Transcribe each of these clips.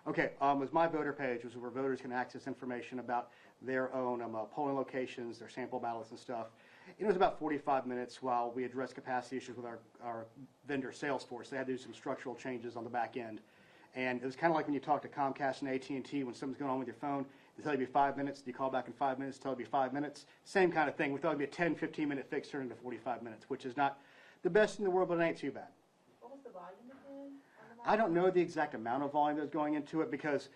Okay, it was my voter page, which is where voters can access information about their own polling locations, their sample ballots and stuff. It was about 45 minutes while we addressed capacity issues with our vendor Salesforce. They had to do some structural changes on the back end. And it was kind of like when you talk to Comcast and AT&T when something's going on with your phone, they tell you to be 5 minutes, you call back in 5 minutes, tell you to be 5 minutes. Same kind of thing. We thought it'd be a 10, 15-minute fix turned into 45 minutes, which is not the best in the world, but it ain't too bad. What was the volume again? I don't know the exact amount of volume that's going into it because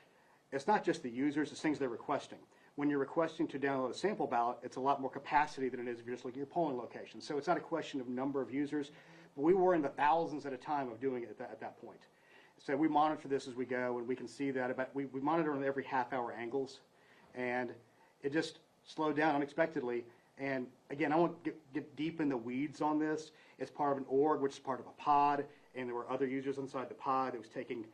it's not just the users, it's things they're requesting. When you're requesting to download a sample ballot, it's a lot more capacity than it is if you're just looking at your polling location. So it's not a question of number of users, but we were in the thousands at a time of doing it at that point. So we monitor this as we go, and we can see that we monitor on every half-hour angles, and it just slowed down unexpectedly. And again, I won't get deep in the weeds on this. It's part of an org, which is part of a pod, and there were other users inside the pod that was taking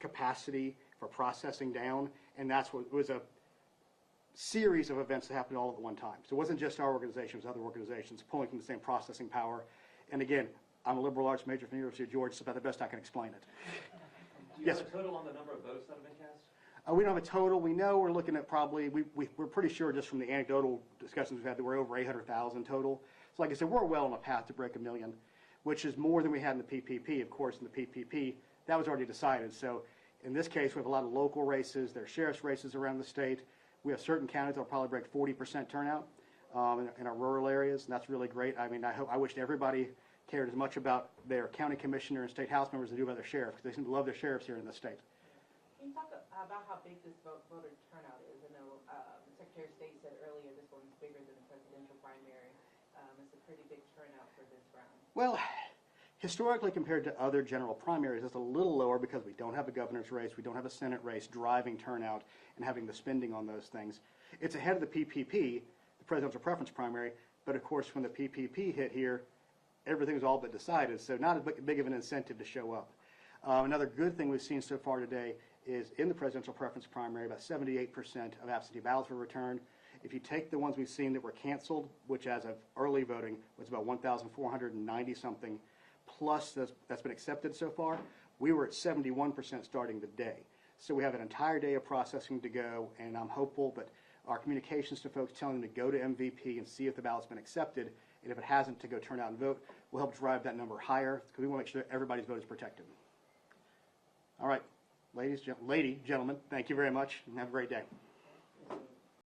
capacity for processing down, and that's what it was, a series of events that happened all at one time. So it wasn't just our organization, it was other organizations pulling from the same processing power. And again, I'm a liberal arts major from the University of Georgia, so about the best I can explain it. Do you have a total on the number of votes that have been cast? We don't have a total. We know we're looking at probably, we're pretty sure just from the anecdotal discussions we've had that we're over 800,000 total. So like I said, we're well on a path to break 1 million, which is more than we had in the PPP. Of course, in the PPP, that was already decided. So in this case, we have a lot of local races. There are sheriff's races around the state. We have certain counties that will probably break 40% turnout in our rural areas, and that's really great. I mean, I wish everybody cared as much about their county commissioner and state house members as they do about their sheriff, because they seem to love their sheriffs here in the state. Can you talk about how big this voter turnout is? I know the Secretary of State said earlier this one's bigger than the presidential primary. It's a pretty big turnout for this round. Well, historically compared to other general primaries, it's a little lower because we don't have a governor's race, we don't have a Senate race driving turnout and having the spending on those things. It's ahead of the PPP, the presidential preference primary, but of course when the PPP hit here, everything was all but decided, so not as big of an incentive to show up. Another good thing we've seen so far today is in the presidential preference primary, about 78% of absentee ballots were returned. If you take the ones we've seen that were canceled, which as of early voting was about 1,490 something, plus that's been accepted so far, we were at 71% starting the day. So we have an entire day of processing to go, and I'm hopeful that our communications to folks telling them to go to MVP and see if the ballot's been accepted, and if it hasn't, to go turn out and vote, will help drive that number higher, because we want to make sure everybody's vote is protected. All right, lady, gentlemen, thank you very much, and have a great day.